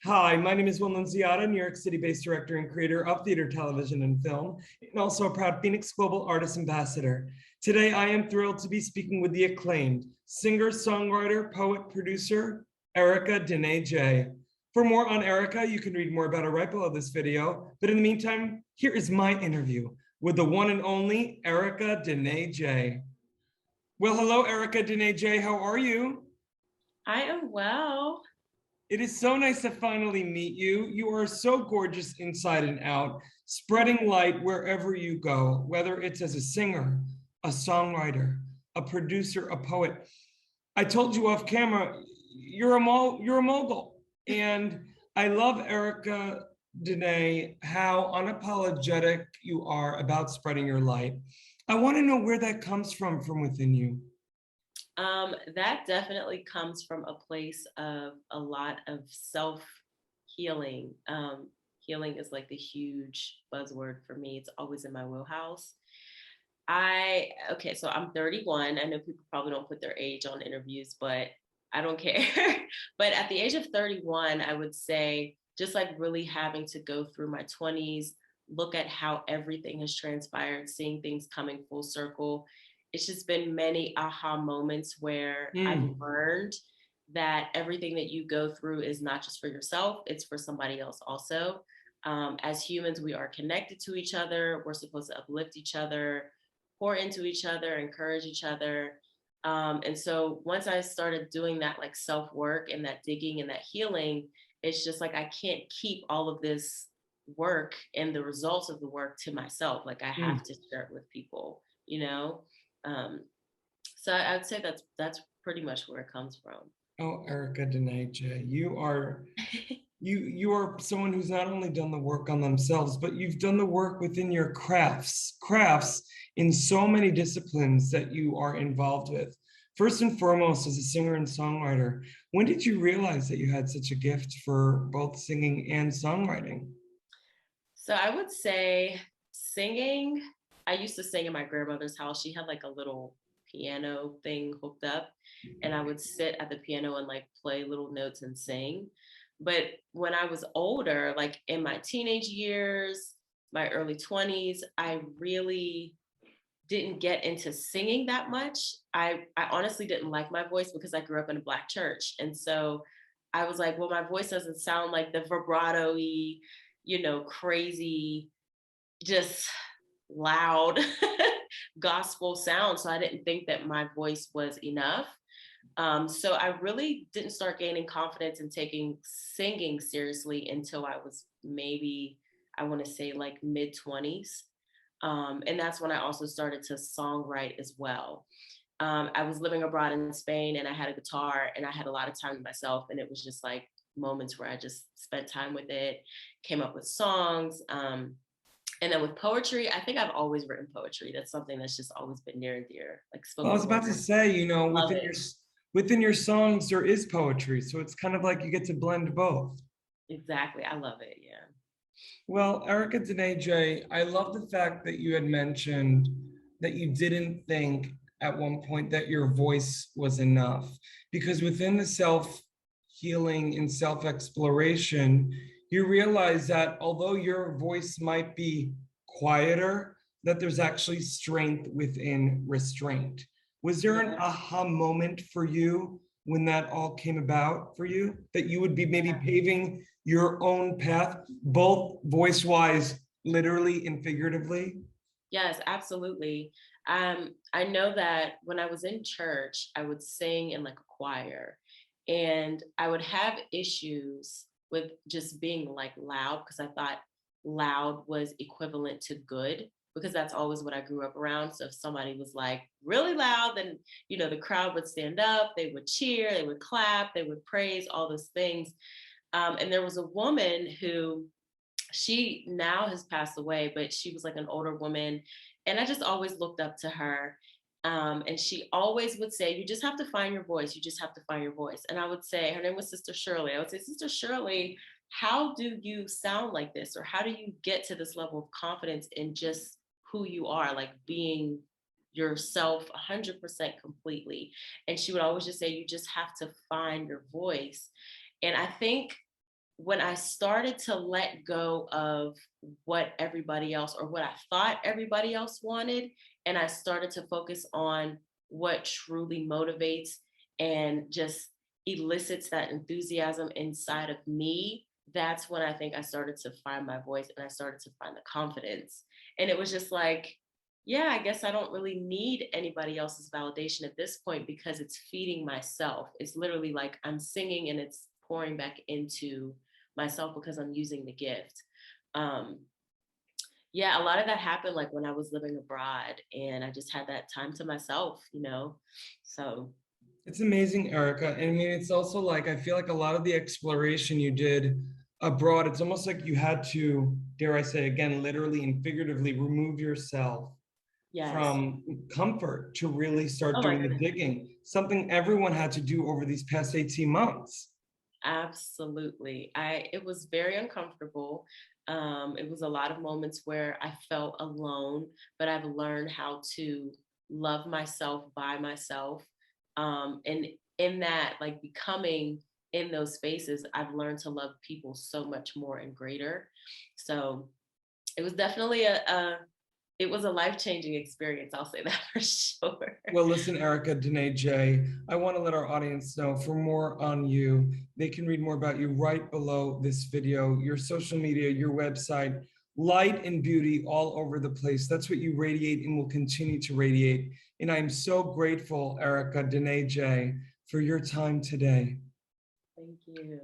Hi, my name is Will Nunziata, New York City-based director and creator of theater, television, and film, and also a proud FENIX Global Artist Ambassador. Today, I am thrilled to be speaking with the acclaimed singer-songwriter-poet-producer, Erika Denae J. For more on Erika, you can read more about her right below this video, but in the meantime, here is my interview with the one and only Erika Denae J. Well, hello, Erika Denae J. How are you? I am well. It is so nice to finally meet you. You are so gorgeous inside and out, spreading light wherever you go, whether it's as a singer, a songwriter, a producer, a poet. I told you off camera, you're a mogul. And I love Erika Denae, how unapologetic you are about spreading your light. I want to know where that comes from within you. That definitely comes from a place of a lot of self-healing. Healing is like the huge buzzword for me. It's always in my wheelhouse. So I'm 31. I know people probably don't put their age on interviews, but I don't care. But at the age of 31, I would say just like really having to go through my 20s, look at how everything has transpired, seeing things coming full circle. It's just been many aha moments where I've Mm. learned that everything that you go through is not just for yourself, it's for somebody else also. As humans, we are connected to each other. We're supposed to uplift each other, pour into each other, encourage each other. And so once I started doing that like self work and that digging and that healing, it's just like I can't keep all of this work and the results of the work to myself. Like I have Mm. to share it with people, you know? Um, I'd say that's pretty much where it comes from. Oh, Erika Denae J, you are someone who's not only done the work on themselves, but you've done the work within your crafts in so many disciplines that you are involved with. First and foremost, as a singer and songwriter, when did you realize that you had such a gift for both singing and songwriting? So I would say singing, I used to sing in my grandmother's house. She had like a little piano thing hooked up, and I would sit at the piano and like play little notes and sing. But when I was older, like in my teenage years, my early 20s, I really didn't get into singing that much. I honestly didn't like my voice because I grew up in a Black church. And so I was like, well, my voice doesn't sound like the vibrato-y, crazy, just loud gospel sound. So I didn't think that my voice was enough. So I really didn't start gaining confidence in taking singing seriously until I was maybe, I want to say like mid 20s. And that's when I also started to songwrite as well. I was living abroad in Spain and I had a guitar and I had a lot of time to myself. And it was just like moments where I just spent time with it, came up with songs. And then with poetry, I think I've always written poetry. That's something that's just always been near and dear, like Well, I was spoken about word. to say, Love within your songs there is poetry, so it's kind of like you get to blend both. it. Exactly. I love it. Yeah. Well, Erika Denae J, I love the fact that you had mentioned that you didn't think at one point that your voice was enough, because within the self healing and self exploration, you realize that although your voice might be quieter, that there's actually strength within restraint. Was there an Yeah. aha moment for you when that all came about for you, that you would be maybe paving your own path, both voice wise, literally and figuratively? Yes, absolutely. I know that when I was in church, I would sing in like a choir, and I would have issues with just being like loud because I thought loud was equivalent to good because that's always what I grew up around. So if somebody was like really loud, then the crowd would stand up, they would cheer, they would clap, they would praise, all those things. And there was a woman who she now has passed away, but she was like an older woman. And I just always looked up to her. And she always would say, you just have to find your voice. You just have to find your voice. And I would say, her name was Sister Shirley. I would say, Sister Shirley, how do you sound like this? Or how do you get to this level of confidence in just who you are, like being yourself 100% completely? And she would always just say, you just have to find your voice. And I think when I started to let go of what everybody else or what I thought everybody else wanted, and I started to focus on what truly motivates and just elicits that enthusiasm inside of me, that's when I think I started to find my voice and I started to find the confidence. And it was just like, yeah, I guess I don't really need anybody else's validation at this point because it's feeding myself. It's literally like I'm singing and it's pouring back into myself because I'm using the gift. Um, yeah, a lot of that happened like when I was living abroad and I just had that time to myself, you know? So, It's amazing, Erica. And I mean, it's also like, I feel like a lot of the exploration you did abroad, it's almost like you had to, dare I say again, literally and figuratively remove yourself yes. from comfort to really start Oh my doing the goodness. digging, something everyone had to do over these past 18 months. Absolutely. It was very uncomfortable. It was a lot of moments where I felt alone, but I've learned how to love myself by myself. And in that, like becoming in those spaces, I've learned to love people so much more and greater. So it was definitely it was a life-changing experience. I'll say that for sure. Well, listen, Erika Denae J, I want to let our audience know for more on you. They can read more about you right below this video, your social media, your website, light and beauty all over the place. That's what you radiate and will continue to radiate. And I'm so grateful, Erika Denae J, for your time today. Thank you.